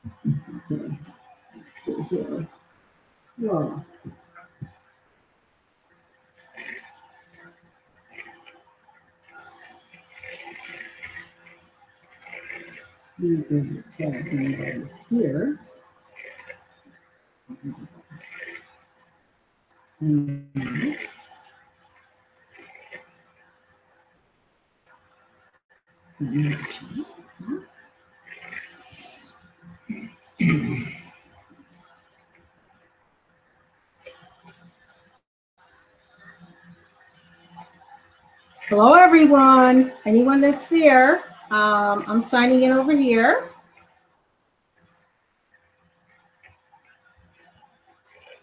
Okay. Let's see here. Whoa. Here. And this. Hello, everyone. Anyone that's there, I'm signing in over here.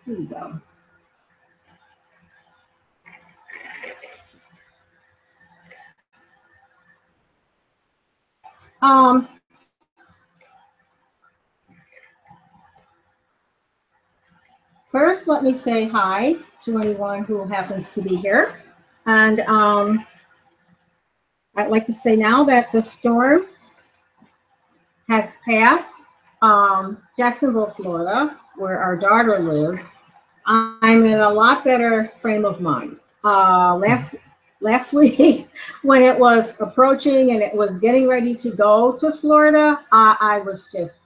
Here we go. First, let me say hi to anyone who happens to be here. And I'd like to say now that the storm has passed Jacksonville, Florida, where our daughter lives. I'm in a lot better frame of mind. Last week, when it was approaching and it was getting ready to go to Florida, I was just,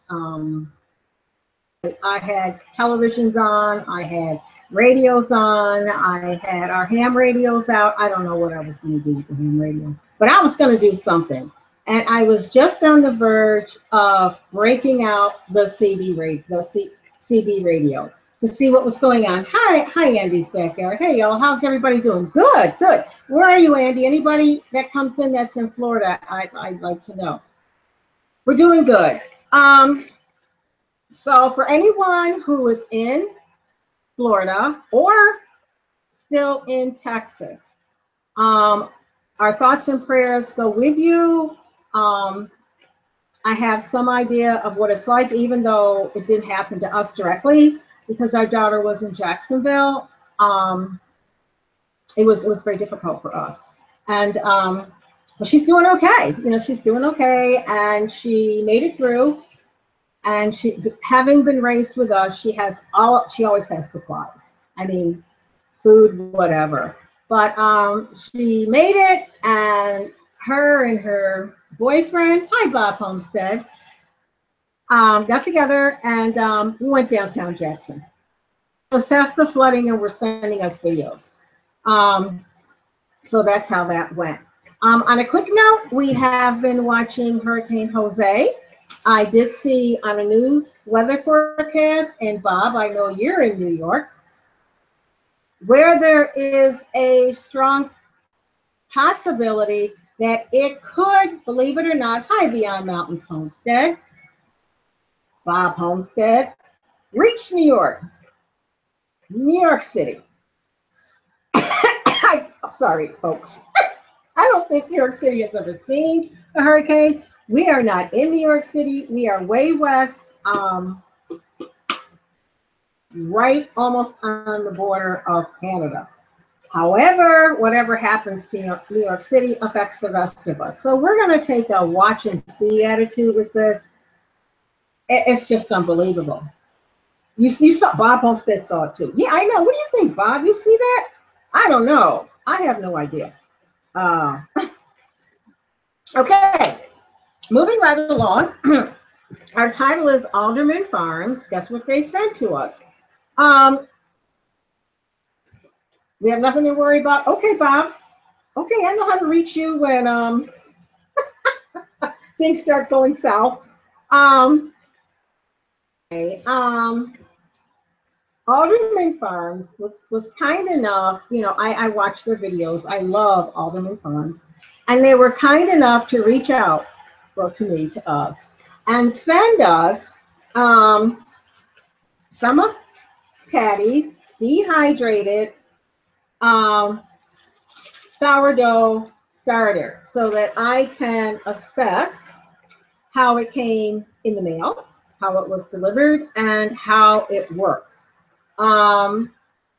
I had televisions on, I had radios on, I had our ham radios out. I don't know what I was going to do with the ham radio, but I was going to do something. And I was just on the verge of breaking out the CB radio to see what was going on. Hi, Andy's back there. Hey, y'all, how's everybody doing? Good, good. Where are you, Andy? Anybody that comes in that's in Florida, I'd like to know. We're doing good. So for anyone who is in Florida or still in Texas, our thoughts and prayers go with you. I have some idea of what it's like, even though it didn't happen to us directly, because our daughter was in Jacksonville. It was very difficult for us. And but she's doing okay. You know, she's doing okay, and she made it through. And she, having been raised with us, she always has supplies. I mean, food, whatever. But she made it, and her and her boyfriend, hi Bob Homestead, got together and we went downtown Jackson. Assessed the flooding and were sending us videos. So that's how that went. On a quick note, we have been watching Hurricane Jose. I did see on a news weather forecast, and Bob, I know you're in New York, where there is a strong possibility that it could, believe it or not, hi Beyond Mountains Homestead, Bob Homestead, reach New York City. Sorry, folks. I don't think New York City has ever seen a hurricane. We are not in New York City. We are way west, right almost on the border of Canada. However, whatever happens to New York City affects the rest of us. So we're going to take a watch and see attitude with this. It's just unbelievable. You saw, Bob Homestead saw it too. Yeah, I know. What do you think, Bob? You see that? I don't know. I have no idea. Okay, moving right along. Our title is Alderman Farms. Guess what they sent to us? We have nothing to worry about. Okay, Bob. Okay, I know how to reach you when things start going south. Alderman Farms was kind enough, you know, I watch their videos. I love Alderman Farms. And they were kind enough to reach out, well, to me, to us, and send us some of Patty's dehydrated sourdough starter so that I can assess how it came in the mail, how it was delivered, and how it works.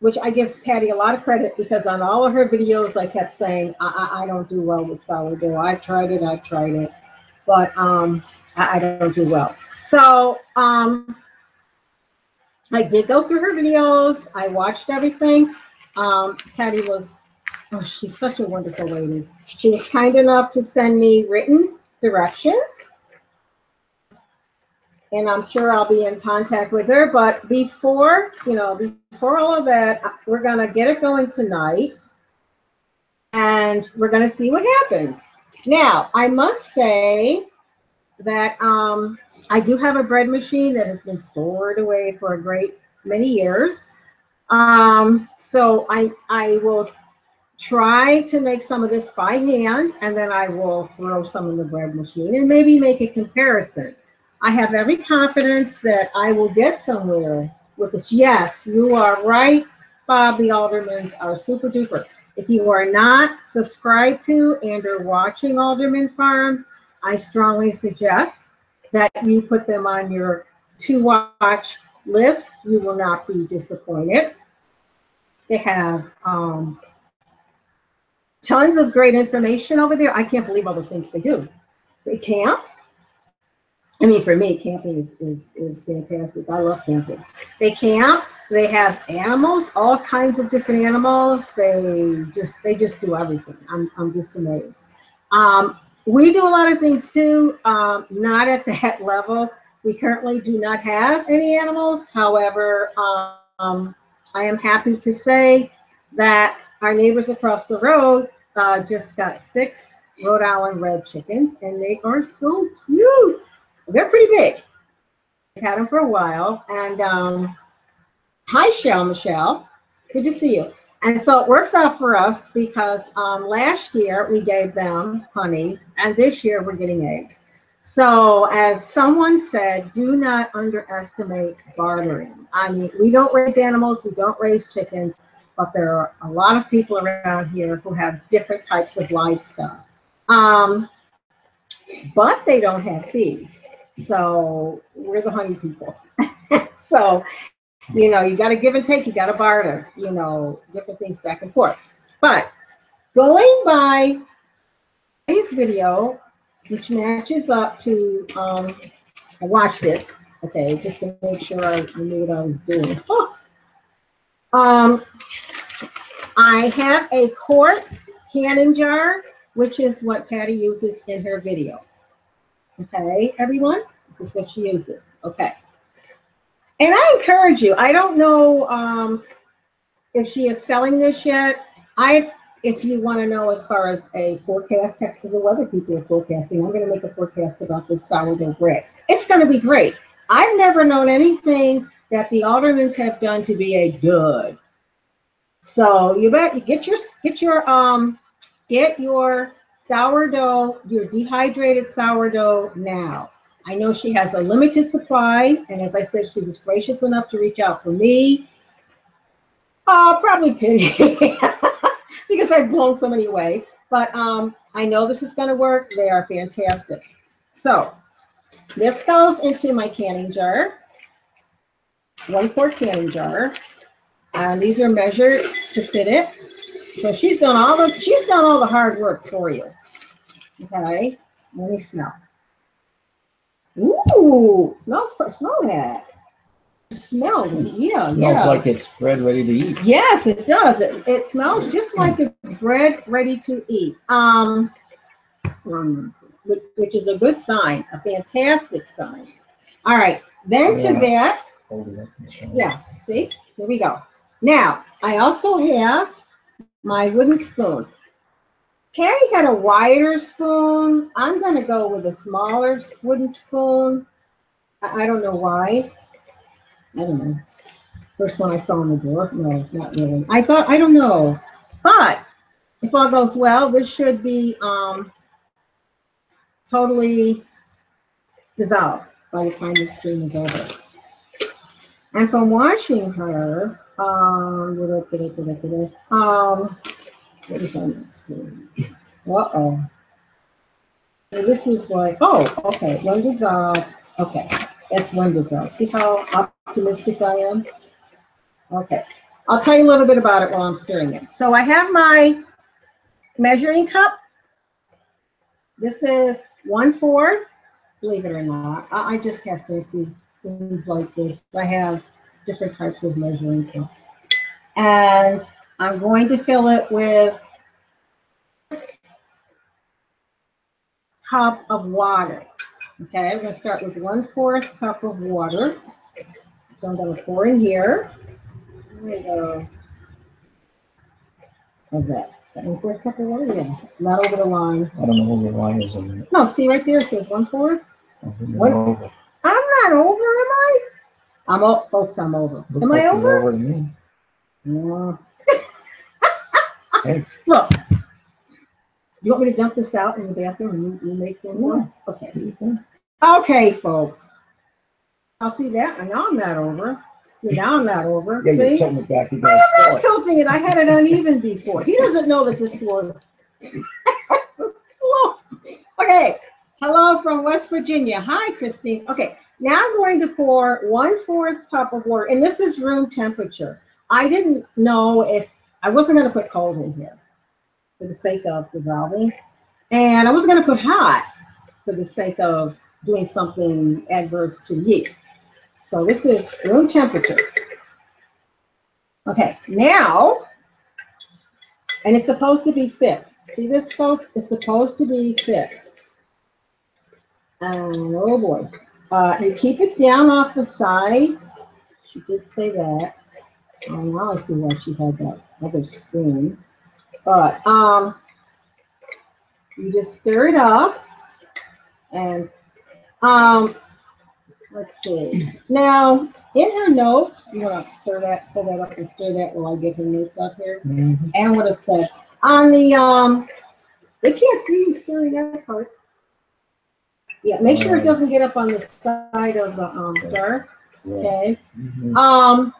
Which I give Patty a lot of credit, because on all of her videos, I kept saying, I don't do well with sourdough. I've tried it. but I don't do well. So I did go through her videos. I watched everything. Patty was, oh, she's such a wonderful lady. She was kind enough to send me written directions. And I'm sure I'll be in contact with her. But before, before all of that, we're going to get it going tonight. And we're going to see what happens. Now, I must say that I do have a bread machine that has been stored away for a great many years. So I will try to make some of this by hand, and then I will throw some in the bread machine and maybe make a comparison. I have every confidence that I will get somewhere with this. Yes, you are right, Bob. The Aldermans are super duper. If you are not subscribed to and are watching Alderman Farms, I strongly suggest that you put them on your to-watch list. You will not be disappointed. They have tons of great information over there. I can't believe all the things they do. They camp. I mean, for me, camping is fantastic. I love camping. They camp. They have animals, all kinds of different animals. They just do everything. I'm just amazed. We do a lot of things too, not at that level. We currently do not have any animals. However, I am happy to say that our neighbors across the road just got 6 Rhode Island red chickens, and they are so cute. They're pretty big. I've had them for a while. And hi, Michelle. Good to see you. And so it works out for us because last year we gave them honey, and this year we're getting eggs. So as someone said, do not underestimate bartering. I mean, we don't raise animals, we don't raise chickens, but there are a lot of people around here who have different types of livestock. But they don't have bees. So we're the honey people. So, you got to give and take, you got to barter, different things back and forth. But going by today's video, which matches up to, I watched it, okay, just to make sure I knew what I was doing. I have a quart canning jar, which is what Patty uses in her video. Okay, everyone, this is what she uses. Okay. And I encourage you, I don't know if she is selling this yet. If you want to know as far as a forecast, the weather people are forecasting, I'm going to make a forecast about this sourdough bread. It's going to be great. I've never known anything that the Aldermans have done to be a dud. So you get your sourdough, your dehydrated sourdough now. I know she has a limited supply, and as I said, she was gracious enough to reach out for me. Probably pity, because I've blown so many away. But I know this is going to work. They are fantastic. So this goes into my canning jar, 1 quart canning jar. These are measured to fit it. So she's done all the hard work for you. Okay, let me smell. Ooh, smell that. Smell, yeah. Smells like it's bread ready to eat. Yes, it does. It smells just like it's bread ready to eat. Which is a good sign, a fantastic sign. All right, then to that, yeah, see, here we go. Now, I also have my wooden spoon. Patty had a wider spoon. I'm going to go with a smaller wooden spoon. I don't know why. I don't know. First one I saw on the door. No, not really. I don't know. But if all goes well, this should be totally dissolved by the time this stream is over. And from washing her, what is on that screen? Uh-oh. So this is what, okay, one dissolve. Okay, that's one dissolve. See how optimistic I am? Okay, I'll tell you a little bit about it while I'm stirring it. So I have my measuring cup. This is 1/4, believe it or not. I just have fancy things like this. I have different types of measuring cups. And I'm going to fill it with a cup of water. Okay, I'm going to start with 1/4 cup of water. So I'm going to pour in here. There we go. How's that? Is that 1/4 cup of water? Yeah, not over the line. I don't know where the line is in it. No, see right there, it says 1/4. Over. I'm not over, am I? I'm over, folks, I'm over. Looks Am like I you're over? over to me. No. Hey, Look. You want me to dump this out in the bathroom and you make one more? Okay. Okay, folks. I'll see that. And now I'm not over. See, now I'm not over. yeah, you're See? tilting it back. I'm not tilting it. I had it uneven before. He doesn't know that this floor is slow. Okay. Hello from West Virginia. Hi, Christine. Okay. Now I'm going to pour 1/4 cup of water. And this is room temperature. I didn't know if I wasn't going to put cold in here for the sake of dissolving. And I wasn't going to put hot for the sake of doing something adverse to yeast. So this is room temperature. Okay, now, and it's supposed to be thick. See this, folks? It's supposed to be thick. Oh boy. You keep it down off the sides. She did say that. Oh, now I see why she had that other spoon. But you just stir it up, and let's see. Now, in her notes, you want to stir that, pull that up and stir that while I get her notes up here. Mm-hmm. And what it said on the they can't see you stirring that part. Yeah, make sure it doesn't get up on the side of the jar. Okay. Mm-hmm.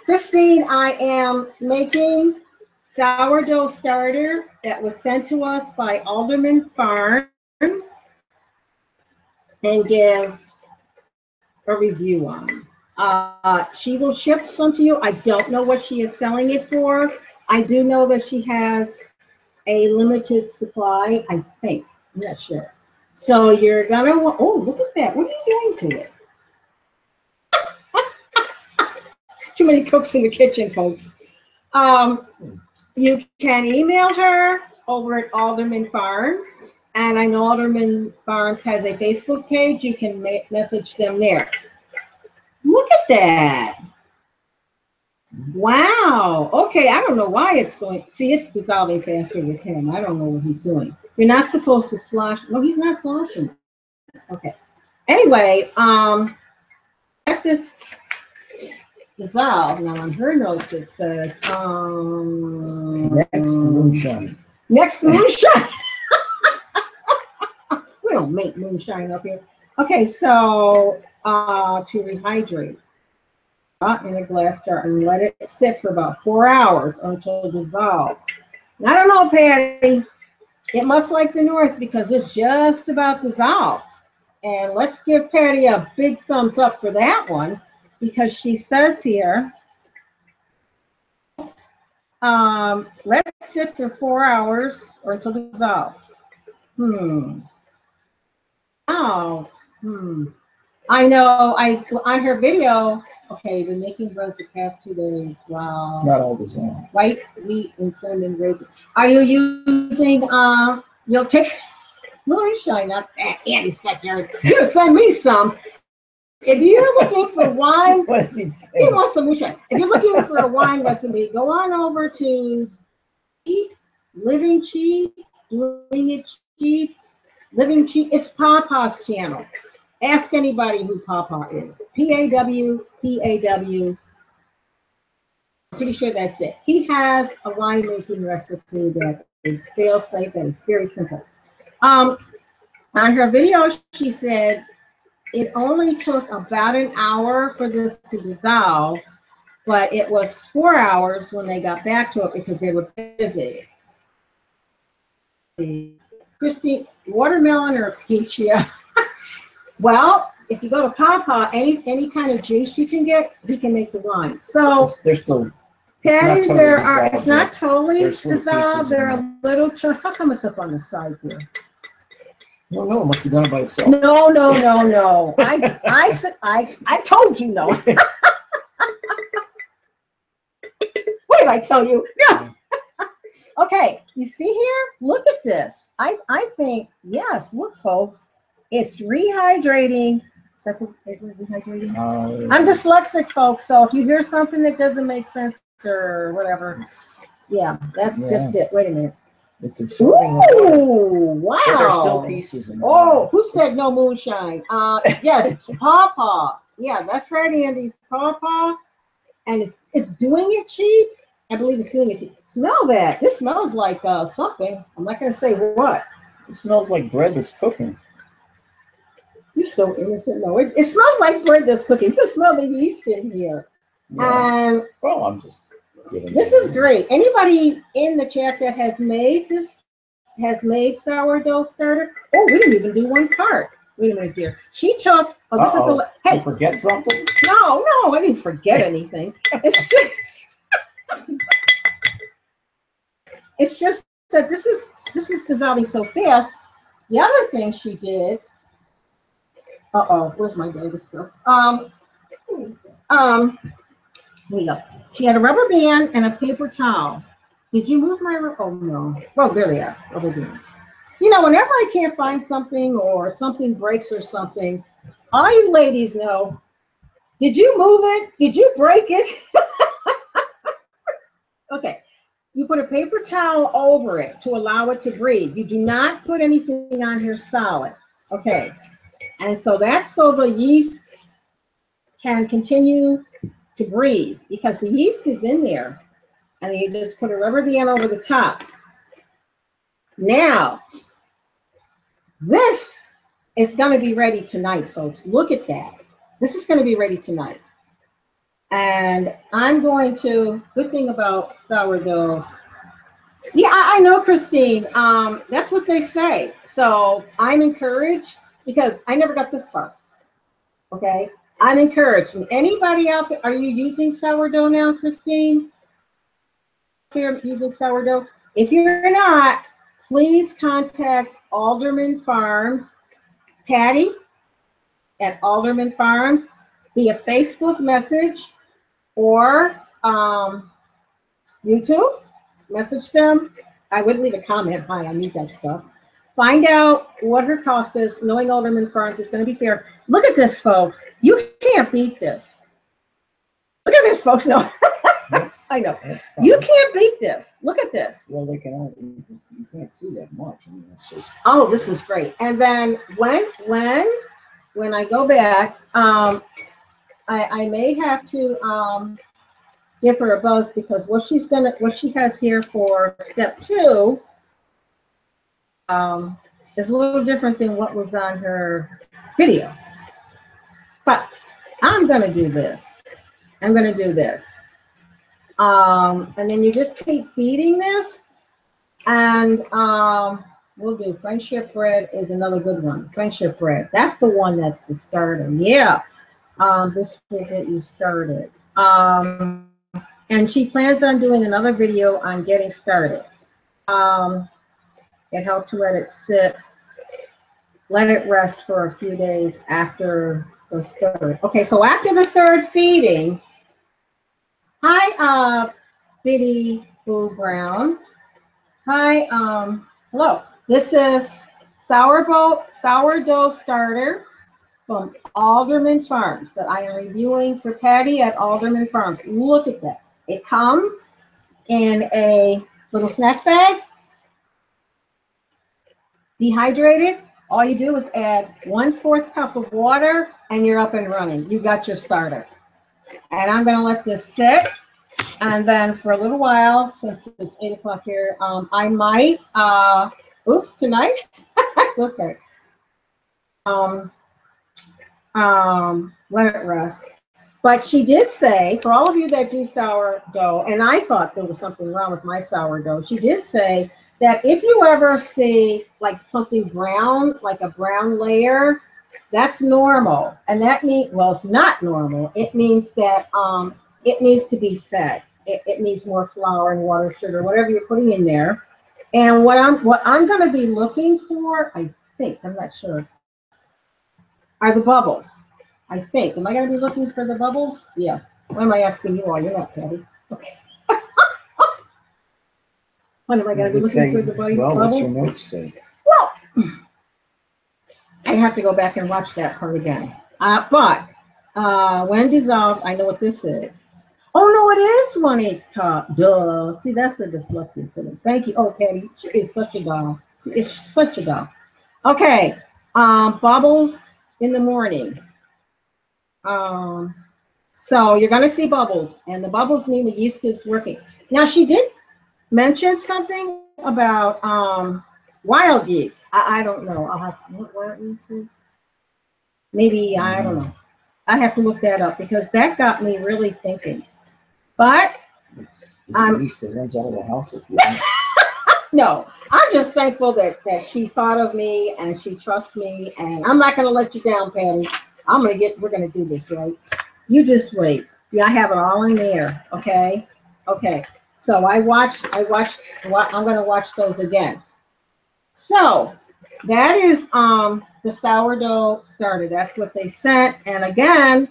Christine, I am making sourdough starter that was sent to us by Alderman Farms, and give a review on. She will ship some to you. I don't know what she is selling it for. I do know that she has a limited supply, I think. I'm not sure. So you're gonna, oh, look at that. What are you doing to it? Too many cooks in the kitchen, folks. You can email her over at Alderman Farms. And I know Alderman Farms has a Facebook page. You can message them there. Look at that. Wow. Okay, I don't know why it's going. See, it's dissolving faster with him. I don't know what he's doing. You're not supposed to slosh. No, he's not sloshing. Okay. Anyway, let this dissolve. Now on her notes it says Next moonshine. Next moonshine. We don't make moonshine up here. Okay, so to rehydrate in a glass jar and let it sit for about 4 hours until it dissolves. And I don't know, Patty, it must like the North because it's just about dissolved. And let's give Patty a big thumbs up for that one because she says here, let it sit for 4 hours or until dissolved. I know. On her video. Okay, been making bread the past 2 days. Wow. It's not all dissolved. White wheat and cinnamon raisin. Are you using you'll take moonshine? Not that Andy's backyard. You send me some. If you're looking for wine, What does he say? he wants some moonshine. If you're looking for a wine recipe, go on over to Living Cheap, Doing It Cheap. Living Cheap, it's Papa's channel. Ask anybody who Papa is. P-A-W. I'm pretty sure that's it. He has a winemaking recipe that is fail-safe and it's very simple. On her video, she said it only took about an hour for this to dissolve, but it was 4 hours when they got back to it because they were busy. Christine, watermelon or peach? Yeah. Well, if you go to Papa, any kind of juice you can get, he can make the wine. So They're still Patty, totally there are, it's dissolved not yet. totally There's little dissolved. pieces There in are little chunks. How come it's up on the side here? I don't know, it must have done it by itself. No, no, no, no. I told you no. What did I tell you? No. Okay, you see here? Look at this. I think, yes, look, folks, it's rehydrating. Is that rehydrating? I'm dyslexic, folks, so if you hear something that doesn't make sense or whatever, yeah, that's just it. Wait a minute. It's absorbing the water. Ooh, wow. But there's still pieces in there. Oh, who said no moonshine? Yes, Pawpaw. Yeah, that's right, Andy's Pawpaw. And it's doing it cheap. I believe it's doing it. Smell that. This smells like something. I'm not going to say what. It smells like bread that's cooking. You're so innocent. No, it smells like bread that's cooking. You can smell the yeast in here. Yeah. And well, I'm just this is great. Anybody in the chat that has made sourdough starter? Oh, we didn't even do one part. Wait a minute, dear. She took. Oh, this is the. Hey, you forget something? No, I didn't forget anything. It's just that this is dissolving so fast. The other thing she did. Where's my baby stuff? Here we go. She had a rubber band and a paper towel. Did you move my rubber? Oh no. Well, there we are. Rubber bands. You know, whenever I can't find something or something breaks or something, all you ladies know. Did you move it? Did you break it? Okay. You put a paper towel over it to allow it to breathe. You do not put anything on here solid. Okay. And so that's so the yeast can continue to breathe because the yeast is in there. And then you just put a rubber band over the top. Now, this is going to be ready tonight, folks. Look at that. This is going to be ready tonight. And I'm going to, good thing about sourdoughs. Yeah, I know, Christine. That's what they say. So I'm encouraged because I never got this far. Okay. I'm encouraged. And anybody out there, are you using sourdough now, Christine? You're using sourdough? If you're not, please contact Alderman Farms, Patty at Alderman Farms via Facebook message or YouTube. Message them. I would leave a comment. Hi, I need that stuff. Find out what her cost is. Knowing Alderman Farms is going to be fair. Look at this, folks. You can't beat this. Look at this, folks. No, I know. You can't beat this. Look at this. Well, they can only, you can't see that much. I mean, it's just. Oh, this is great. And then when I go back, I may have to give her a buzz because what she has here for step 2 is a little different than what was on her video. But I'm gonna do this. I'm gonna do this. And then you just keep feeding this, and we'll do friendship bread is another good one. Friendship bread. That's the one that's the starter. Yeah. This will get you started. And she plans on doing another video on getting started. It helped to let it sit, let it rest for a few days after the 3rd. Okay, so after the 3rd feeding, hi, Biddy Boo Brown. Hi, hello. This is sourdough starter from Alderman Farms that I am reviewing for Patty at Alderman Farms. Look at that. It comes in a little snack bag, dehydrated. All you do is add 1/4 cup of water and you're up and running. You got your starter. And I'm going to let this sit. And then for a little while, since it's 8 o'clock here, I might, oops, tonight, that's okay. Let it rest. But she did say, for all of you that do sourdough, and I thought there was something wrong with my sourdough, she did say that if you ever see like something brown, like a brown layer, that's normal. And that means, well, it's not normal. It means that it needs to be fed. it needs more flour and water, sugar, whatever you're putting in there. And what I'm going to be looking for, I think, I'm not sure, are the bubbles. I think. Am I going to be looking for the bubbles? Yeah. Why am I asking you all? You're not Patty. Okay. What am I going to be looking for the bubbles? Well, what's your notes say? Well, I have to go back and watch that part again. But when dissolved, I know what this is. Oh, no, it is 1/8 cup. Duh. See, that's the dyslexia sitting. Thank you. Oh, Patty, she is such a doll. She is such a doll. Okay. Bubbles in the morning. So you're going to see bubbles, and the bubbles mean the yeast is working. Now, she did mention something about wild yeast. I don't know. I'll have what wild yeast is. Maybe, I don't know. I have to look that up because that got me really thinking. But It's yeast that runs out of the house if you don't. no, I'm just thankful that she thought of me and she trusts me, and I'm not going to let you down, Patty. We're going to do this, right? You just wait. Yeah, I have it all in there. Okay. Okay. So I'm going to watch those again. So that is the sourdough starter. That's what they sent. And again,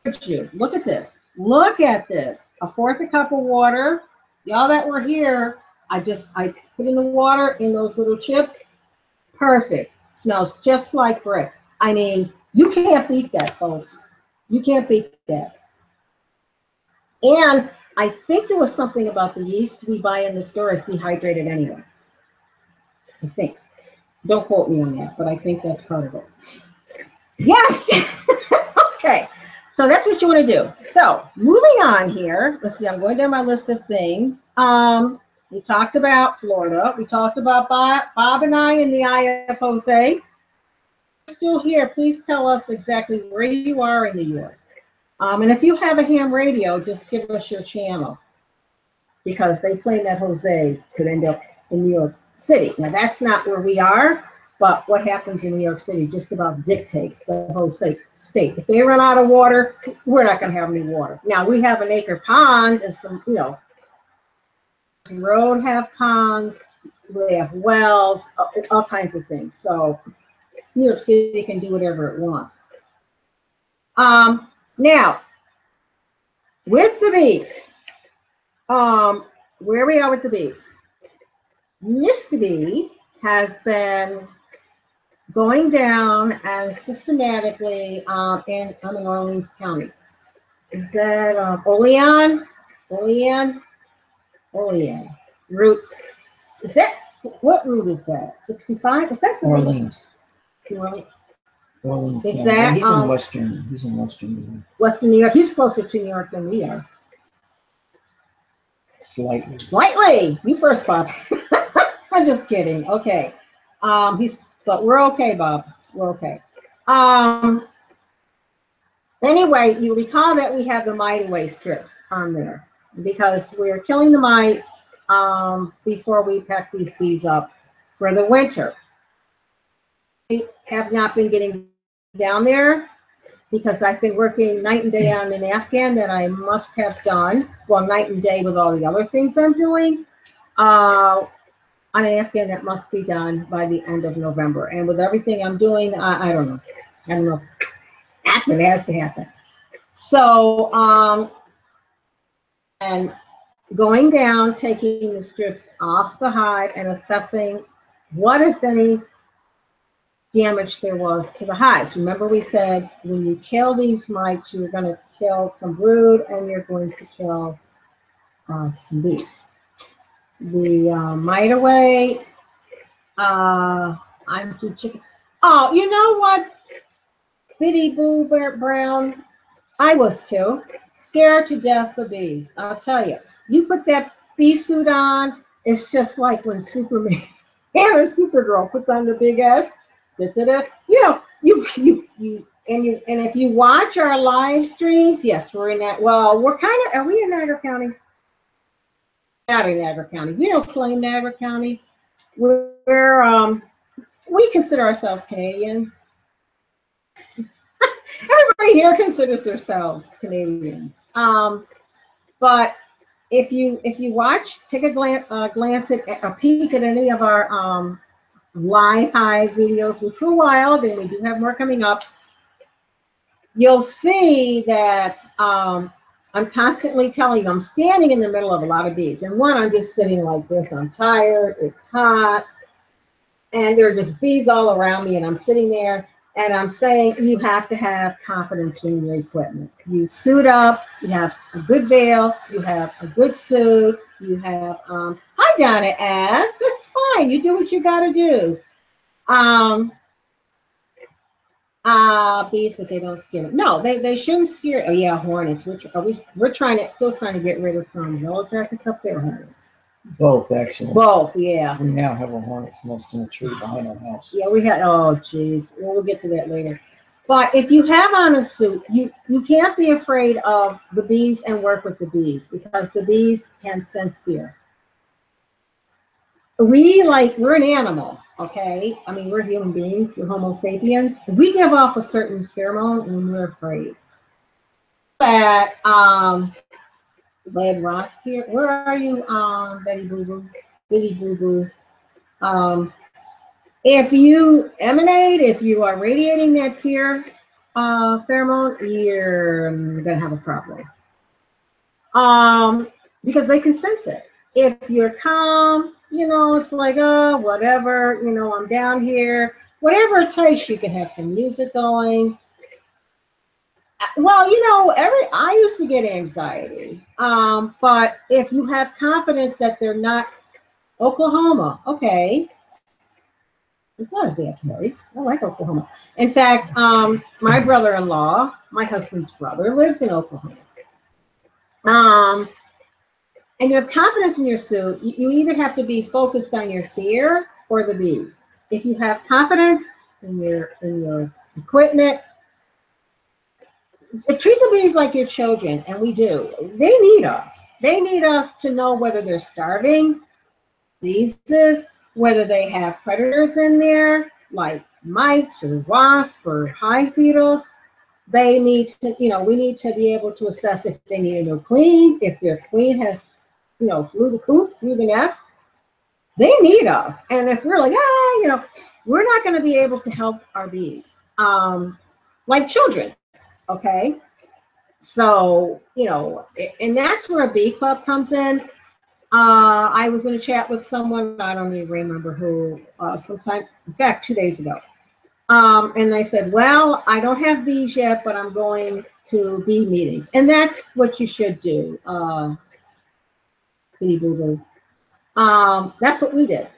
look at this. Look at this. 1/4 cup of water. Y'all that were here, I put in the water in those little chips. Perfect. Smells just like brick. I mean, you can't beat that, folks. You can't beat that. And I think there was something about the yeast we buy in the store is dehydrated anyway. I think. Don't quote me on that, but I think that's part of it. Yes. Okay. So that's what you want to do. So moving on here. Let's see. I'm going down my list of things. We talked about Florida. We talked about Bob and I in the Eye of Jose. Still here, please tell us exactly where you are in New York. And if you have a ham radio, just give us your channel because they claim that Jose could end up in New York City. Now, that's not where we are, but what happens in New York City just about dictates the whole state. If they run out of water, we're not going to have any water. Now, we have an acre pond and some, road have ponds, we have wells, all kinds of things. So New York City can do whatever it wants. Now, with the bees, where we are with the bees, Mr. Bee has been going down and systematically I'm in Orleans County. Is that Olean? Roots. Is that, what route is that? 65? Is that Orleans? Orleans. Is yeah. that He's in Western New York. Western New York. He's closer to New York than we are. Slightly. You first, Bob. I'm just kidding. Okay. But we're okay, Bob. We're okay. Anyway, you recall that we have the mite away strips on there because we're killing the mites before we pack these bees up for the winter. I have not been getting down there because I've been working night and day on an Afghan that I must have done. Well, night and day with all the other things I'm doing. On an Afghan that must be done by the end of November. And with everything I'm doing, I don't know. I don't know if it's going to happen. It has to happen. So, and going down, taking the strips off the hive and assessing what, if any, damage there was to the hives. Remember we said when you kill these mites, you're going to kill some brood and you're going to kill some bees. The mite away, I'm too chicken. Oh, you know what, Biddy Boo Brown? I was too. Scared to death of bees. I'll tell you. You put that bee suit on, it's just like when Superman or Supergirl puts on the big S. Da, da, da. You know, and if you watch our live streams, yes, we're in that. Well, are we in Niagara County? Out in Niagara County. We don't claim Niagara County. We consider ourselves Canadians. Everybody here considers themselves Canadians. But if you watch, take a glance at a peek at any of our live hive videos, which were wild, and we do have more coming up. You'll see that I'm constantly telling you I'm standing in the middle of a lot of bees, and one, I'm just sitting like this. I'm tired. It's hot, and there are just bees all around me, and I'm sitting there. And I'm saying you have to have confidence in your equipment. You suit up, you have a good veil, you have a good suit, you have, hi Donna As, that's fine, you do what you gotta do. Bees, but they don't scare them. No, they shouldn't scare, oh yeah, hornets. We're still trying to get rid of some yellow jackets up there, hornets. Both, actually. Both, yeah. We now have a hornet's nest in a tree behind our house. Yeah, we had, oh, geez. We'll get to that later. But if you have on a suit, you can't be afraid of the bees and work with the bees, because the bees can sense fear. We're an animal, okay? I mean, we're human beings, we're Homo sapiens. We give off a certain pheromone when we're afraid. But, Led Ross here. Where are you, Betty Boo Boo? Bitty Boo Boo. If you emanate, if you are radiating that fear pheromone, you're gonna have a problem. Because they can sense it. If you're calm, it's like, oh, whatever, I'm down here. Whatever it takes, you can have some music going. Well, I used to get anxiety. But if you have confidence that they're not Oklahoma, okay. It's not a bad place. I like Oklahoma. In fact, my brother-in-law, my husband's brother, lives in Oklahoma. And you have confidence in your suit. You either have to be focused on your fear or the bees. If you have confidence in your equipment, treat the bees like your children, and we do. They need us. They need us to know whether they're starving, diseases, whether they have predators in there, like mites or wasps or hive beetles. They need to, we need to be able to assess if they need a new queen, if their queen has, flew the coop, through the nest. They need us. And if we're like, we're not going to be able to help our bees, like children. Okay, so and that's where a bee club comes in. I was in a chat with someone, I don't even remember who, sometime, in fact, 2 days ago, and they said, well, I don't have bees yet, but I'm going to bee meetings, and that's what you should do. Bitty Boo Boo. That's what we did.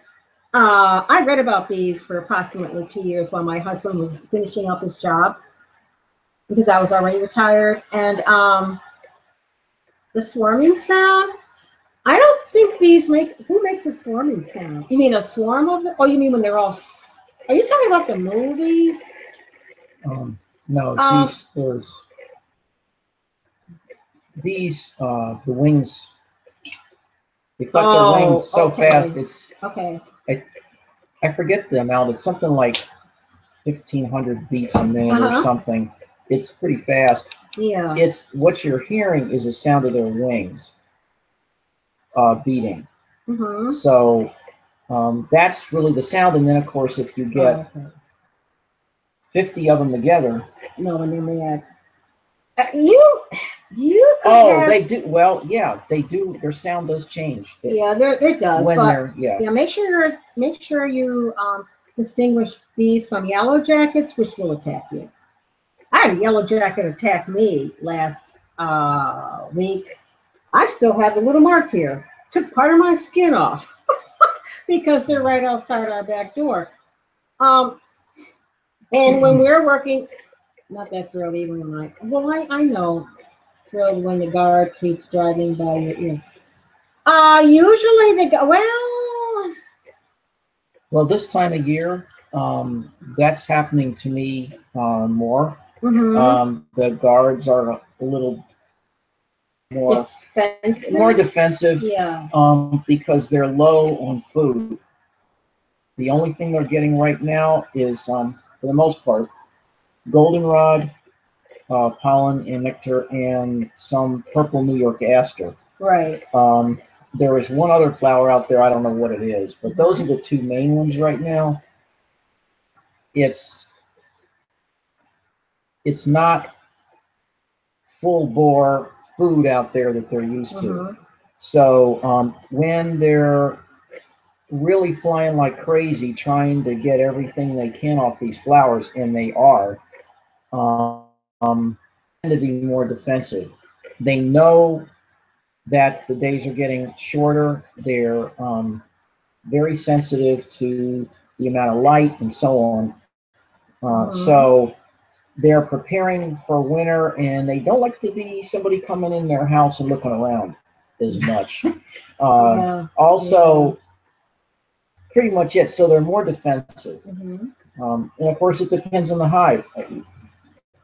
I read about bees for approximately 2 years while my husband was finishing up his job, because I was already retired. And the swarming sound, I don't think bees who makes a swarming sound? You mean a swarm of them? Oh, you mean when they're all, are you talking about the movies? No, there's bees, the wings, they flap their wings so fast, it's, okay. I forget the amount, it's something like 1,500 beats a minute or something. It's pretty fast. Yeah. It's what you're hearing is the sound of their wings beating. So that's really the sound. And then, of course, if you get 50 of them together. No, when they're mad. You they do. Well, yeah, they do. Their sound does change. It does. When but make sure you distinguish bees from yellow jackets, which will attack you. I had a yellow jacket attack me last week. I still have a little mark here. Took part of my skin off because they're right outside our back door. And when we're working, not that thrilled even when I know thrilled when the guard keeps driving by your ear. Usually they go, well, this time of year, that's happening to me more. The guards are a little more defensive, because they're low on food. The only thing they're getting right now is, for the most part, goldenrod, pollen and nectar, and some purple New York aster. Right. There is one other flower out there. I don't know what it is, but those are the two main ones right now. It's not full bore food out there that they're used to. So when they're really flying like crazy, trying to get everything they can off these flowers, and they are, tend to be more defensive. They know that the days are getting shorter. They're very sensitive to the amount of light and so on. So they're preparing for winter, and they don't like to be somebody coming in their house and looking around as much. Also, pretty much it. So they're more defensive. And of course, it depends on the hive.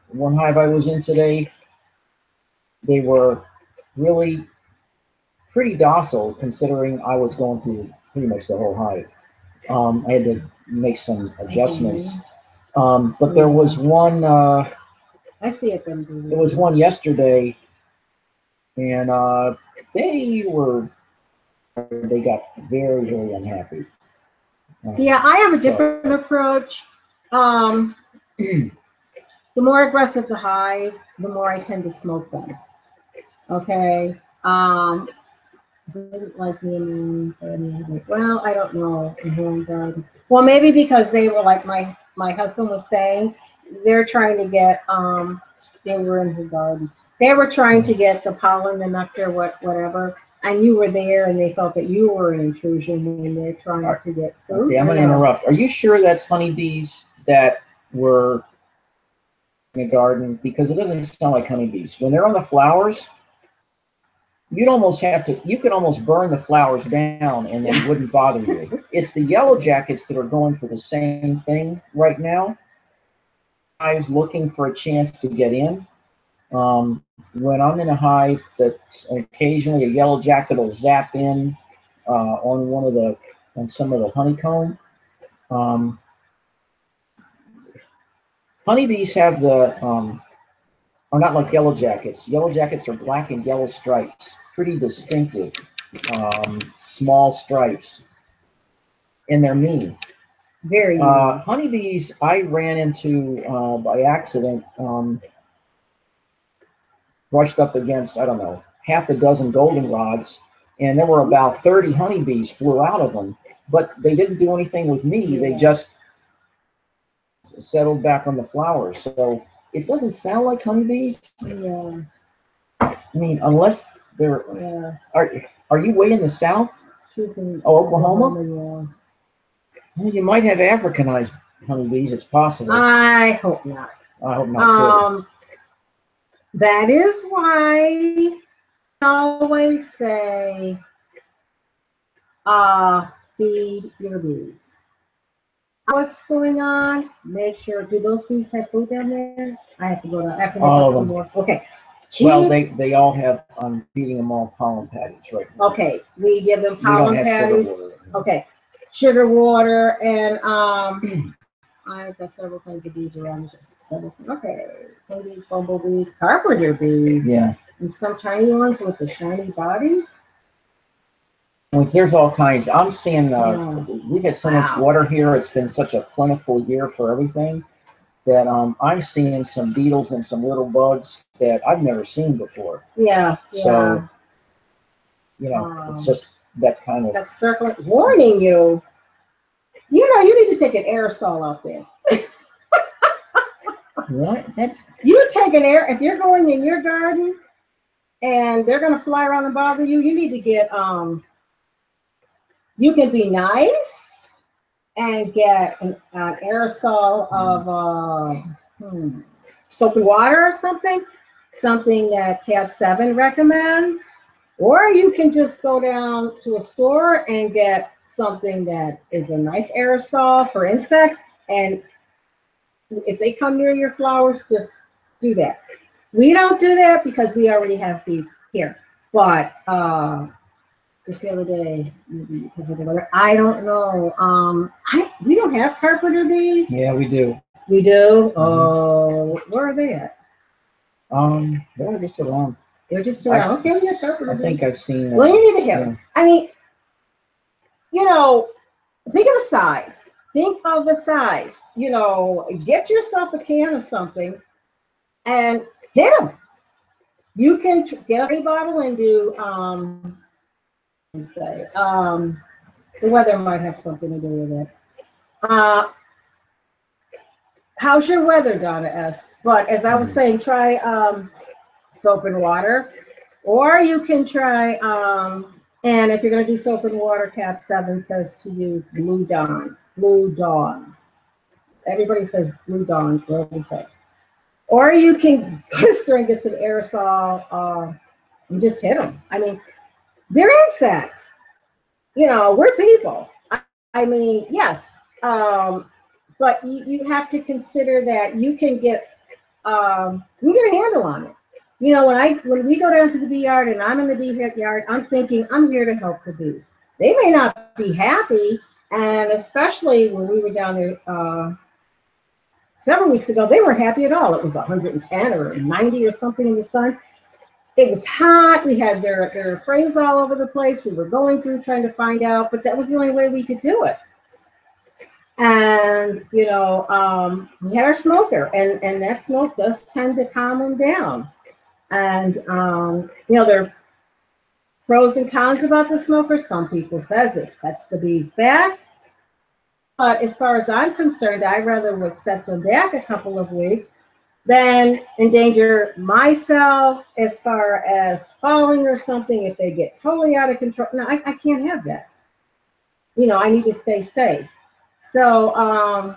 One hive I was in today, they were really pretty docile considering I was going through pretty much the whole hive. I had to make some adjustments. But there was one, I see it. There was one yesterday, and they got very, very unhappy. Yeah, I have a different approach. The more aggressive the hive, the more I tend to smoke them. Okay. Didn't like me well, I don't know. Well, maybe because they were like my husband was saying, they're trying to get they were in her garden. They were trying to get the pollen, the nectar, whatever, and you were there, and they felt that you were an intrusion, and they're trying to get food. Okay, I'm going to interrupt. Are you sure that's honeybees that were in the garden? Because it doesn't sound like honeybees. When they're on the flowers, you could almost burn the flowers down and they wouldn't bother you. It's the yellow jackets that are going for the same thing right now. I was looking for a chance to get in. When I'm in a hive, that occasionally a yellow jacket will zap in on some of the honeycomb. Honeybees have are not like yellow jackets. Yellow jackets are black and yellow stripes, pretty distinctive, small stripes, and they're mean. Very mean. Honeybees, I ran into by accident, brushed up against, I don't know, half a dozen goldenrods, and there were about 30 honeybees flew out of them, but they didn't do anything with me. Yeah. They just settled back on the flowers. So it doesn't sound like honeybees. Yeah. I mean, unless they're. Yeah. Are you way in the south? She's in Oklahoma? Yeah. Well, you might have Africanized honeybees. It's possible. I hope not. I hope not too. That is why I always say, feed your bees. What's going on? Make sure. Do those bees have food down there? I have to go down. I have to make some more. Okay. Well, they all have. I'm feeding them all pollen patties right now. Okay, we give them pollen patties. Okay, sugar water, and I've got several kinds of bees around. Okay, honeybees, bumblebees, carpenter bees. Yeah, and some tiny ones with the shiny body. There's all kinds. I'm seeing. We've had so much water here. It's been such a plentiful year for everything that I'm seeing some beetles and some little bugs that I've never seen before. Yeah. So, it's just that kind of. That's circling, warning you. You need to take an aerosol out there. What? You take an air if you're going in your garden, and they're gonna fly around and bother you. You need to get You can be nice and get an aerosol of soapy water or something that Cat 7 recommends. Or you can just go down to a store and get something that is a nice aerosol for insects. And if they come near your flowers, just do that. We don't do that because we already have these here. But just the other day, maybe because of the weather, I don't know. We don't have carpenter bees. Yeah, we do. We do. Oh, where are they at? They're just around. They're just around. Okay, we got carpenter I think bees. I've seen that. Well, you need to hit Yeah. them. I mean, you know, think of the size. Think of the size. You know, get yourself a can of something and hit them. You can get a bottle and do, let's say, the weather might have something to do with it. How's your weather, Donna S? But as I was saying, try soap and water, or you can try, and if you're going to do soap and water, Cap 7 says to use Blue Dawn. Blue Dawn. Everybody says Blue Dawn for everything. Or you can go to the store and get some aerosol and just hit them. I mean, they're insects. You know, we're people. I mean, yes. But you have to consider that you can get a handle on it. You know, when we go down to the bee yard and I'm in the bee yard, I'm thinking I'm here to help the bees. They may not be happy, and especially when we were down there several weeks ago, they weren't happy at all. It was 110 or 90 or something in the sun. It was hot. We had their frames all over the place. We were going through trying to find out, but that was the only way we could do it. And, you know, we had our smoker, and that smoke does tend to calm them down. And, you know, there are pros and cons about the smoker. Some people says it sets the bees back. But as far as I'm concerned, I rather would set them back a couple of weeks than endanger myself as far as falling or something if they get totally out of control. No, I can't have that. You know, I need to stay safe. So,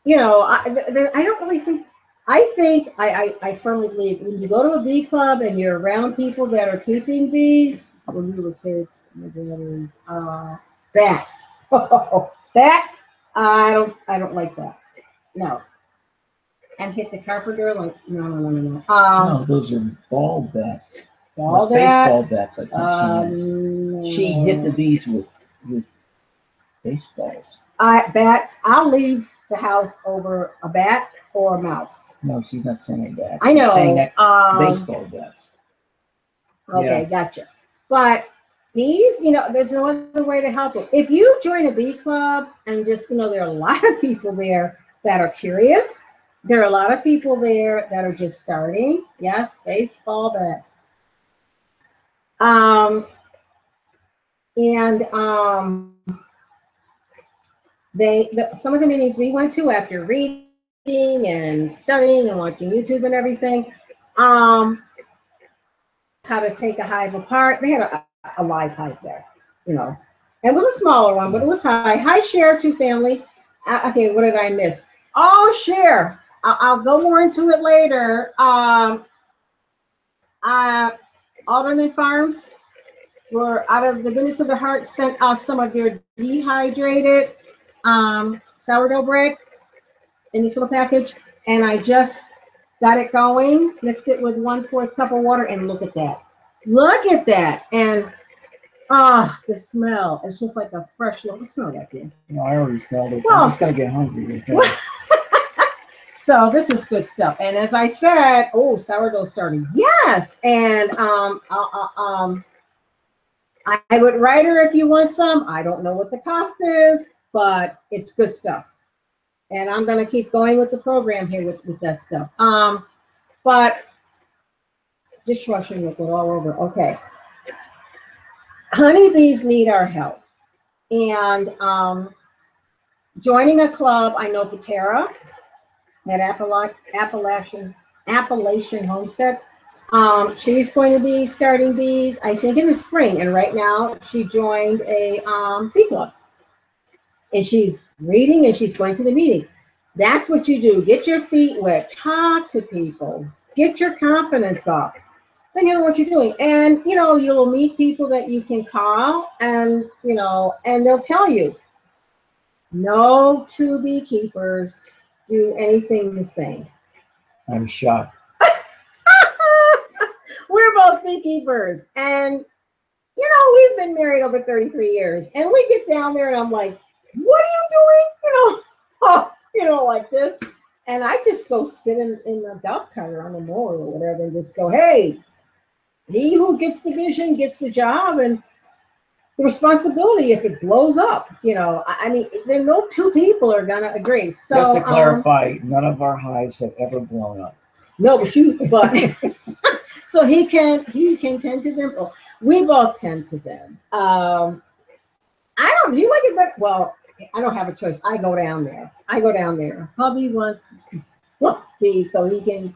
you know, I don't really think, I firmly believe when you go to a bee club and you're around people that are keeping bees, when we were kids, bats. Bats, I don't like bats. No. And hit the carpenter, like, no. No, those are ball bats. Ball baseball bats. bats, I think she hit the bees with baseballs. Bats, I'll leave the house over a bat or a mouse. No, she's not saying bats. I know. She's saying that baseball bats. Okay, yeah. Gotcha. But bees, you know, there's no other way to help them. If you join a bee club and just, you know, there are a lot of people there that are curious. There are a lot of people there that are just starting. Yes, baseball bats. Some of the meetings we went to after reading and studying and watching YouTube and everything, how to take a hive apart. They had a live hive there, you know. It was a smaller one, but it was high. Hi, Cher, to family. Okay, what did I miss? Oh, Cher. I'll go more into it later. Alderman Farms were, out of the goodness of their heart, sent us some of their dehydrated sourdough bread in this little package, and I just got it going, mixed it with 1/4 cup of water, and look at that. Look at that. And the smell, it's just like a fresh little smell that good. No, I already smelled it. Well, I'm just gonna get hungry. So this is good stuff. And as I said, sourdough starting. Yes. And I would write her if you want some. I don't know what the cost is, but it's good stuff. And I'm going to keep going with the program here with that stuff. But dishwashing liquid all over. Okay. Honeybees need our help. And joining a club, I know Patera at Appalachian Homestead. She's going to be starting bees, I think, in the spring. And right now she joined a bee club. And she's reading and she's going to the meetings. That's what you do. Get your feet wet. Talk to people. Get your confidence up. Then you know what you're doing. And, you know, you'll meet people that you can call and, you know, and they'll tell you, no two beekeepers do anything the same. I'm shocked. We're both beekeepers. And, you know, we've been married over 33 years. And we get down there and I'm like, what are you doing? You know, like this. And I just go sit in the golf cart or on the mower or whatever and just go, hey, he who gets the vision gets the job and the responsibility if it blows up. You know, I mean, there are no two people are going to agree. So, just to clarify, none of our hives have ever blown up. No, but so he can tend to them. Or we both tend to them. I don't. Do you like it? But well, I don't have a choice. I go down there. Hubby wants bees, so he can.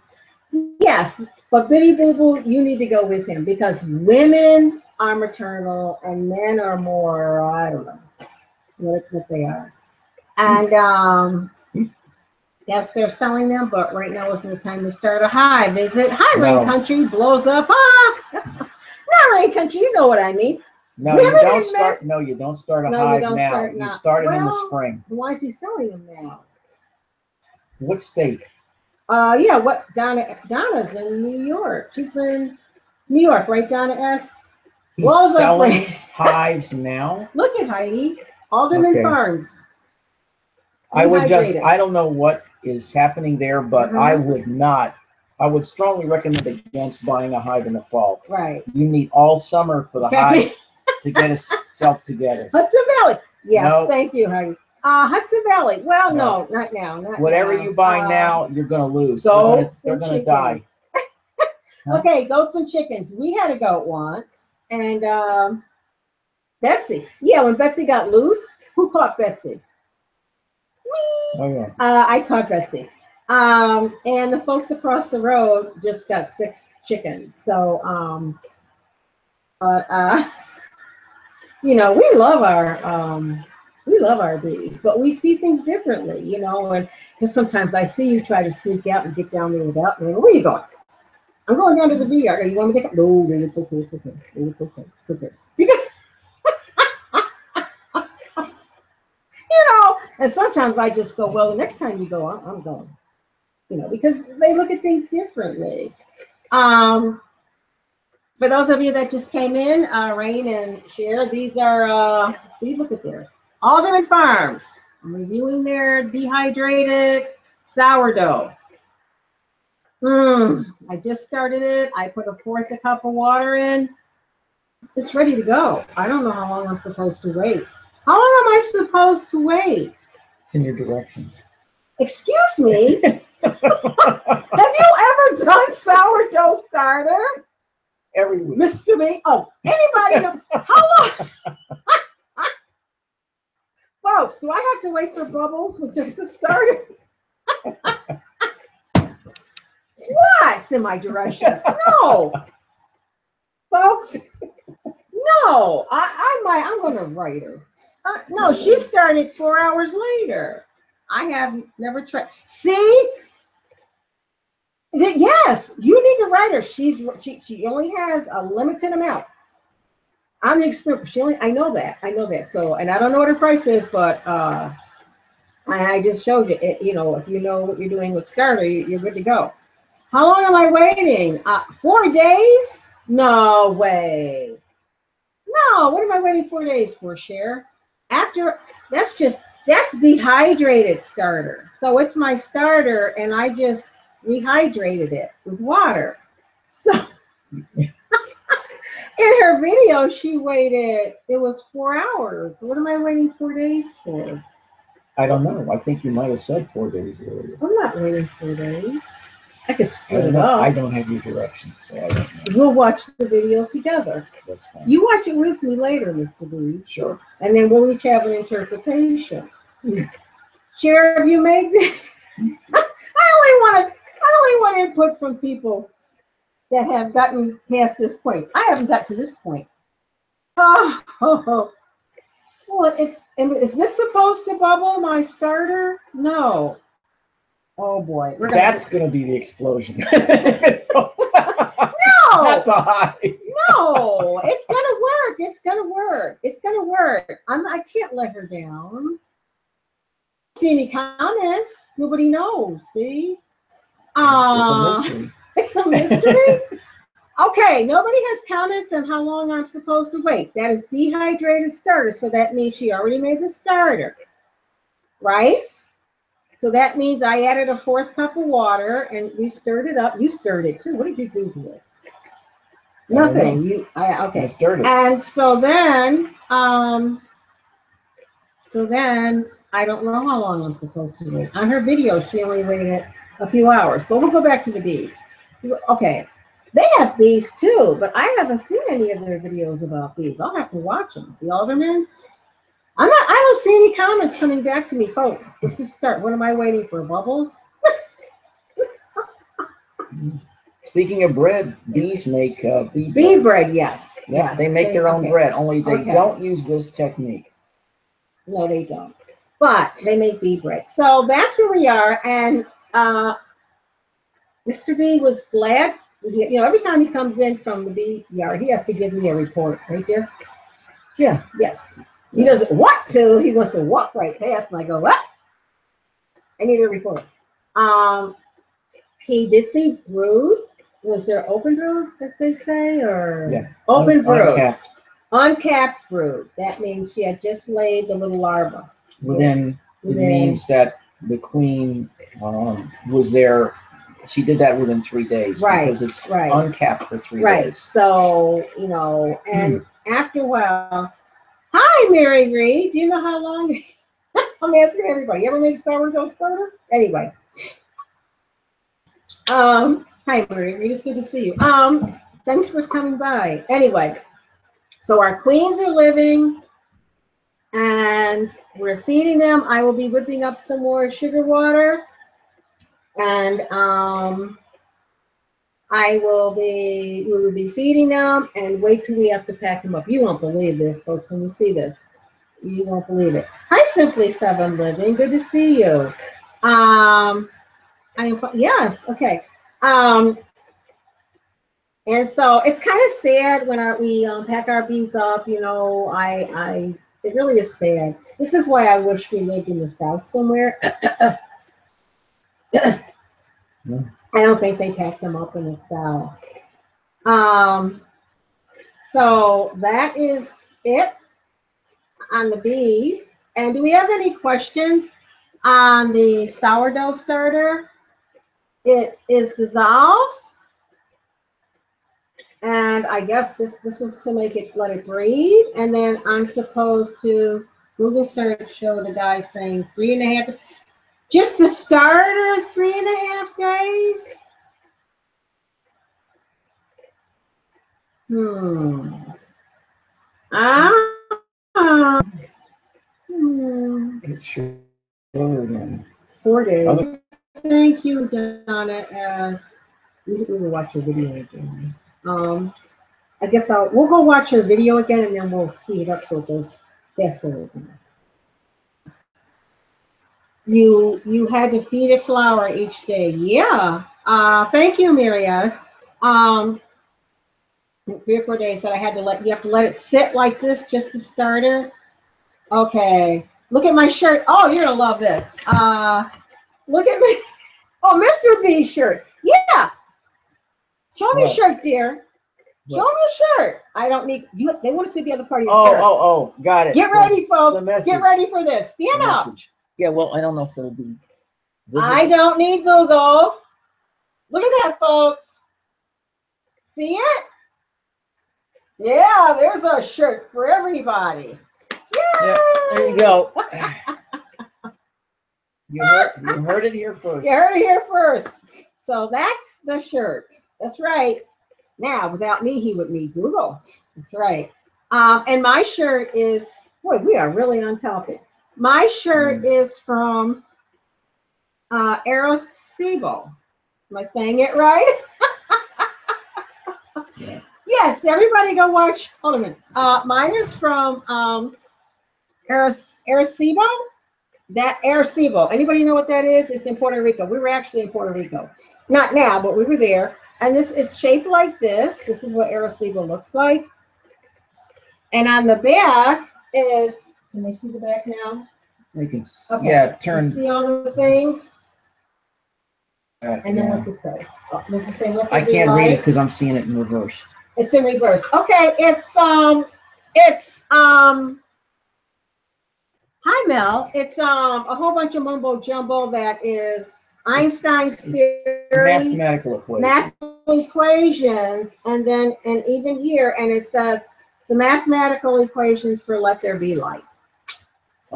Yes, but Biddy Boo Boo, you need to go with him because women are maternal and men are more. I don't know what they are, and yes, they're selling them, but right now isn't the time to start a hive, is it? Hi, Rain Country blows up. Not Rain Country, you know what I mean. No, you don't start. No, you don't start a hive now. You start it in the spring. Why is he selling them now? What state? Yeah, what Donna's in New York. She's in New York, right, Donna S? He's selling hives now. Look at Heidi, Alderman Farms. I don't know what is happening there, but I would strongly recommend against buying a hive in the fall. Right. You need all summer for the hive to get itself together. Hudson Valley. Yes, thank you, Heidi. Hudson Valley. Well, no, not now. Whatever you buy now, you're going to lose. They're going to die. Okay, goats and chickens. We had a goat once, and Betsy. Yeah, when Betsy got loose, who caught Betsy? Oh, yeah. I caught Betsy. And the folks across the road just got 6 chickens. So, you know, we love our bees, but we see things differently, you know, and because sometimes I see you try to sneak out and get down there without me. Where are you going? I'm going down to the bee yard. You want me to come? No, it's okay. It's okay. It's okay. It's okay. You know, and sometimes I just go, well, the next time you go, I'm going, you know, because they look at things differently. For those of you that just came in, Rain and Cher, these are, see, look at there, Alderman Farms. I'm reviewing their dehydrated sourdough. I just started it. I put 1/4 cup of water in. It's ready to go. I don't know how long I'm supposed to wait. How long am I supposed to wait? It's in your directions. Excuse me? Have you ever done sourdough starter? Every week. Mr. Me? Oh, anybody know? How long? Folks, do I have to wait for bubbles with just the starter? What's in my directions? No. Folks, no. I'm going to write her. No, she started 4 hours later. I have never tried. See? Yes, you need to write her. She only has a limited amount. I'm the expert. I know that. So, and I don't know what her price is, but I just showed you. You know, if you know what you're doing with starter, you're good to go. How long am I waiting? 4 days? No way. No, what am I waiting 4 days for, Cher? That's dehydrated starter. So it's my starter, and I just rehydrated it with water. So in her video, she waited, it was 4 hours. What am I waiting 4 days for? I don't know. I think you might have said 4 days earlier. I'm not waiting 4 days. I could split it up. I don't have your directions, so I don't know. We'll watch the video together. That's fine. You watch it with me later, Mr. B. Sure. And then we'll each have an interpretation. Cher, have you made this? I only want input from people that have gotten past this point. I haven't got to this point. Well, is this supposed to bubble my starter? No. Oh boy. That's going to be the explosion. No. Not the hive. No. It's gonna work. It's gonna work. I can't let her down. See any comments? Nobody knows. See? It's a mystery. It's a mystery. Okay, nobody has comments on how long I'm supposed to wait. That is dehydrated starter, so that means she already made the starter, right? So that means I added a 4th cup of water and we stirred it up. You stirred it too. What did you do to it? Nothing. Okay. I stirred it. And so then, I don't know how long I'm supposed to wait. On her video, she only waited a few hours, but we'll go back to the bees. Okay. They have bees too, but I haven't seen any of their videos about bees. I'll have to watch them. The Aldermans. I don't see any comments coming back to me, folks. This is start. What am I waiting for? Bubbles? Speaking of bread, bees make bee bread. Yes. Yep, yes. They make their own bread, only they Okay. don't use this technique. No, they don't. But they make bee bread. So that's where we are. And Mr. B was glad. You know, every time he comes in from the bee yard, he has to give me a report. Right there? Yeah. Yes. He doesn't want to. He wants to walk right past and I go, what? I need a report. He did see brood. Was there open brood, as they say, or open brood? Uncapped. Uncapped brood. That means she had just laid the little larva. It means that the queen was there. She did that within 3 days. Right. Because it's uncapped for 3 days. So, you know, and after a while, hi, Mary Reed. Do you know how long? I'm asking everybody. You ever make sourdough starter? Anyway. Hi, Mary Reed. It's good to see you. Thanks for coming by. Anyway, so our queens are living and we're feeding them. I will be whipping up some more sugar water and we will be feeding them and wait till we have to pack them up. You won't believe this, folks, when you see this. You won't believe it. Hi, Simply 7 Living. Good to see you. Yes, okay. And so it's kind of sad when we pack our bees up, you know, it really is sad. This is why I wish we lived in the South somewhere. I don't think they pack them up in the South. So that is it on the bees. And do we have any questions on the sourdough starter? It is dissolved. And I guess this is to make it, let it breathe. And then I'm supposed to Google search showed a guy saying 3.5, just the starter, 3.5 days. It's shorter than 4 days. Thank you, Donna. As we will watch your video again. I guess we'll go watch your video again and then we'll speed it up so it goes fast forward. You had to feed it flour each day. Yeah. Thank you, Marias. 3 or 4 days that I had to you have to let it sit like this, just the starter. Okay. Look at my shirt. Oh, you're gonna love this. Look at me. Oh, Mr. B shirt. Yeah. Show me your shirt, dear. Show me your shirt. I don't need you. They want to see the other part of your shirt. Oh, got it. Get ready, folks. Get ready for this. Stand up. Yeah, well, I don't know if it'll be visible. I don't need Google. Look at that, folks. See it? Yeah, there's a shirt for everybody. Yeah, there you go. You heard it here first. You heard it here first. So that's the shirt. That's right. Now, without me, he would need Google. That's right. And my shirt is, boy, we are really on topic. My shirt is from Arecibo. Am I saying it right? Yeah. Yes, everybody go watch Alderman. Mine is from Arecibo. That Arecibo. Anybody know what that is? It's in Puerto Rico. We were actually in Puerto Rico. Not now, but we were there. And this is shaped like this. This is what Arecibo looks like. And on the back is, can they see the back now? They can, okay. Yeah, turn. You see all the things? And then yeah. what's it say? Oh, does it say I can't read it because I'm seeing it in reverse. It's in reverse. Okay, it's Hi, Mel. It's a whole bunch of mumbo jumbo that is Einstein's theory, Mathematical equation. mathematical equations, and even here, and it says the mathematical equations for let there be light.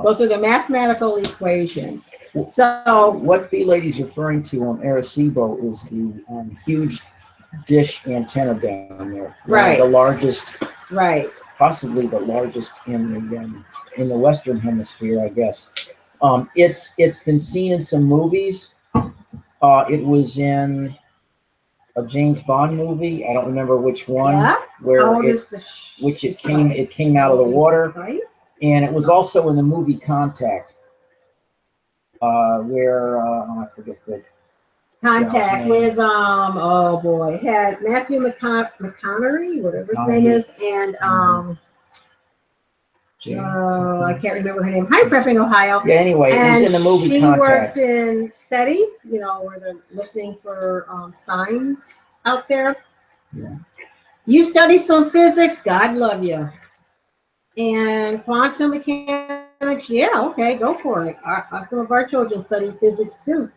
Those are the mathematical equations. So what B Lady's referring to on Arecibo is the huge dish antenna down there. Right. The largest. Right. Possibly the largest in the Western Hemisphere, I guess. It's been seen in some movies. It was in a James Bond movie. I don't remember which one. Yeah. Where it came out of the water, and it was also in the movie Contact, where I forget the Contact with oh boy, it had Matthew McConaughey, whatever his name is, and I can't remember her name. Hi, Prepping, Ohio. Yeah, anyway, it was in the movie Contact. She worked in SETI, where they're listening for signs out there. Yeah. You study some physics, God love you. And quantum mechanics, yeah, okay, go for it. Some of our children study physics too.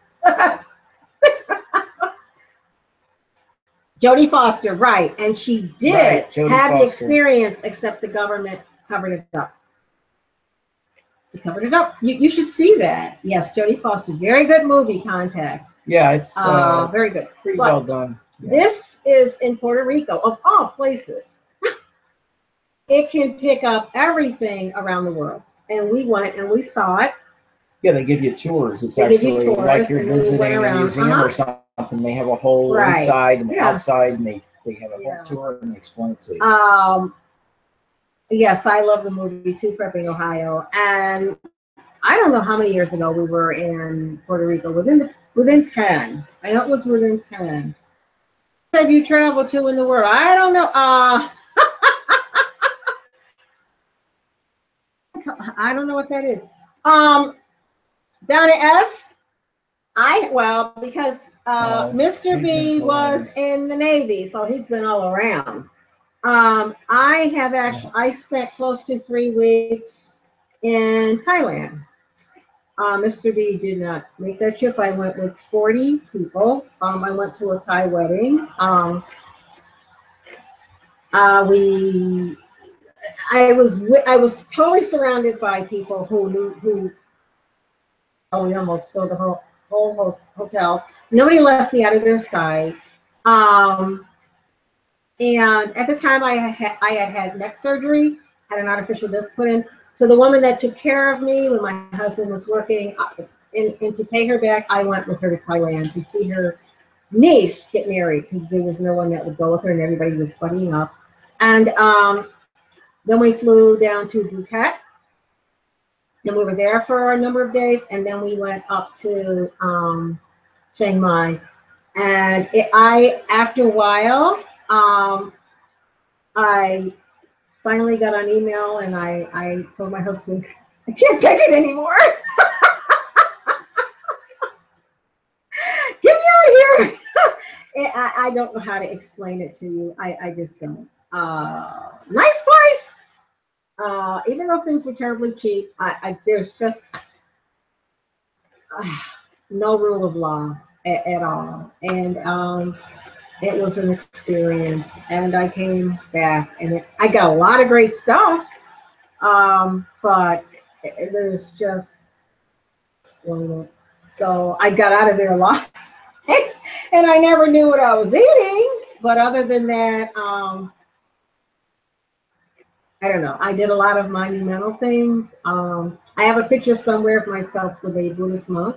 Jodie Foster, right. And she did have the experience, except the government covered it up. You should see that. Yes, Jodie Foster. Very good movie, Contact. Yeah, it's very good. Pretty well done. Yeah. This is in Puerto Rico, of all places. It can pick up everything around the world. And we went and we saw it. Yeah, they give you tours. It's actually like you're visiting a museum or something. They have a whole inside and outside, and they have a whole tour and they explain it to you. Yes, I love the movie too, Prepping Ohio. And I don't know how many years ago we were in Puerto Rico. Within 10. I know it was within 10. Have you traveled to in the world? I don't know. I don't know what that is. Down at S. Because Mr. B was in the Navy, so he's been all around. I spent close to 3 weeks in Thailand. Mr. B did not make that trip. I went with 40 people. I went to a Thai wedding. I was totally surrounded by people who we almost filled the whole hotel. Nobody left me out of their sight. And at the time I had neck surgery, had an artificial disc put in. So the woman that took care of me when my husband was working, and to pay her back, I went with her to Thailand to see her niece get married, because there was no one that would go with her and everybody was buddying up. And then we flew down to Phuket. And we were there for a number of days, and then we went up to Chiang Mai. And after a while, I finally got an email, and I told my husband, I can't take it anymore. Get me out of here. I don't know how to explain it to you. I just don't. Nice place. Even though things were terribly cheap, there's just no rule of law at all. And it was an experience. And I came back, and I got a lot of great stuff, but there's just explain it. So I got out of there a lot, and I never knew what I was eating. But other than that, I don't know. I did a lot of monumental things. I have a picture somewhere of myself with a Buddhist monk.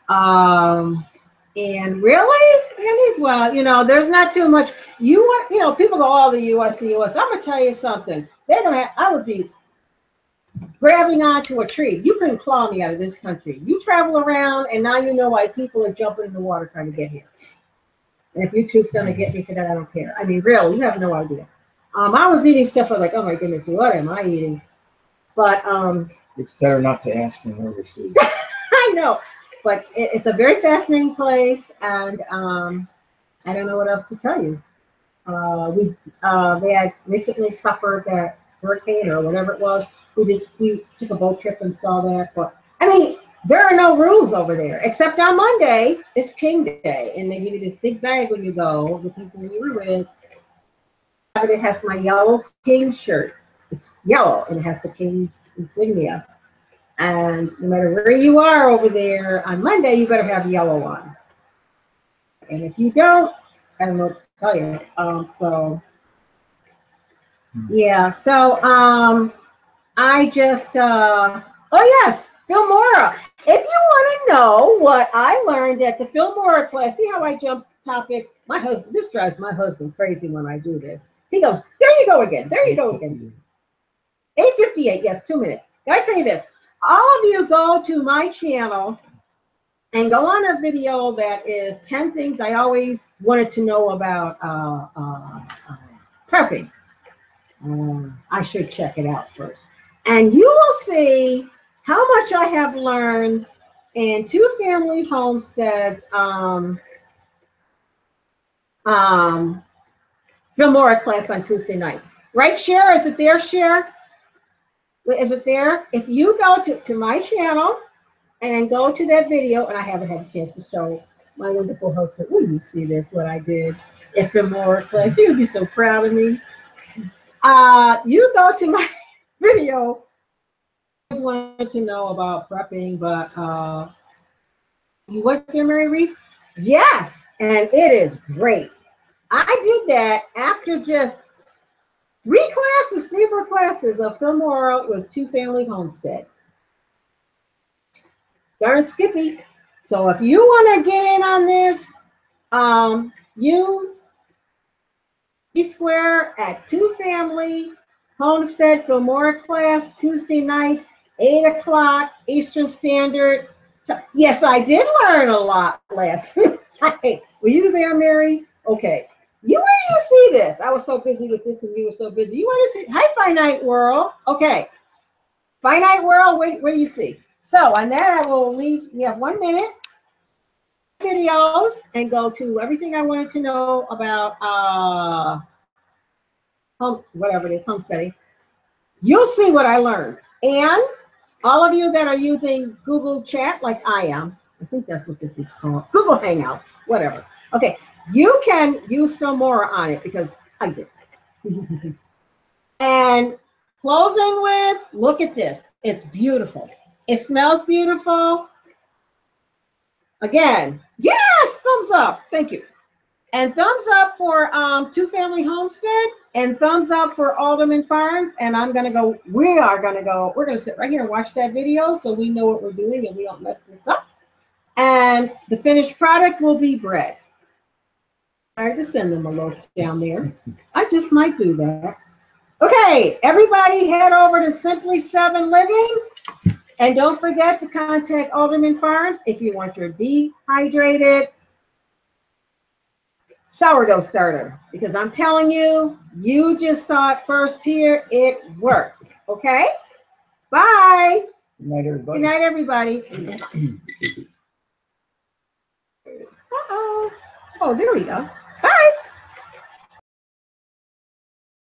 And really, it is, well, there's not too much. People go, oh, the U.S. I'm going to tell you something. They don't have, I would be grabbing onto a tree. You couldn't claw me out of this country. You travel around, and now you know why people are jumping in the water trying to get here. And if YouTube's going to get me for that, I don't care. I mean, really, you have no idea. I was eating stuff like, oh my goodness, what am I eating? But it's better not to ask from overseas. I know, but it's a very fascinating place, and I don't know what else to tell you. They had recently suffered that hurricane or whatever it was. We took a boat trip and saw that. But I mean, there are no rules over there, except on Monday, it's King Day. And they give you this big bag when you go, the people we were with. It has my yellow King shirt. It's yellow and it has the King's insignia. And no matter where you are over there on Monday, you better have yellow on. And if you don't, I don't know what to tell you. Yeah. So I just oh yes, Filmora. If you want to know what I learned at the Filmora class, see how I jumped topics? My husband, this drives my husband crazy when I do this. He goes, there you go again. There you go again. 8:58, yes, 2 minutes. Can I tell you this? All of you go to my channel and go on a video that is 10 things I always wanted to know about prepping. I should check it out first. And you will see how much I have learned in two-family homesteads. Filmora class on Tuesday nights. Right, Cher? Is it there, Cher? Is it there? If you go to my channel and go to that video, and I haven't had a chance to show my wonderful husband. Will you see this, what I did at Filmora class? You'll be so proud of me. You go to my video. I just wanted to know about prepping, but you went there, Mary Reed? Yes, and it is great. I did that after just 3 or 4 classes of Filmora with two-family homestead. Darn Skippy. So if you want to get in on this, you be square at two-family homestead Filmora class Tuesday nights, 8 o'clock Eastern Standard. So, yes, I did learn a lot last night. Were you there, Mary? Okay. Where do you see this? I was so busy with this and you were so busy. You want to see? Hi, Finite World. Okay. Finite World, where do you see? So on that, I will leave. We have 1 minute. Videos and go to everything I wanted to know about whatever it is, homesteading. You'll see what I learned. And all of you that are using Google Chat like I am, I think that's what this is called, Google Hangouts, whatever. Okay, you can use Filmora on it because I did. And closing with, look at this. It's beautiful. It smells beautiful. Again, yes, thumbs up. Thank you. And thumbs up for two-family homestead and thumbs up for Alderman Farms. And I'm going to go, we're going to sit right here and watch that video so we know what we're doing and we don't mess this up. And the finished product will be bread. I had to send them a loaf down there. I just might do that. Okay, everybody head over to Simply 7 Living. And don't forget to contact Alderman Farms if you want your dehydrated sourdough starter. Because I'm telling you, you just saw it first here. It works. Okay? Bye. Good night, everybody. Good night, everybody. Uh-oh. Oh, there we go.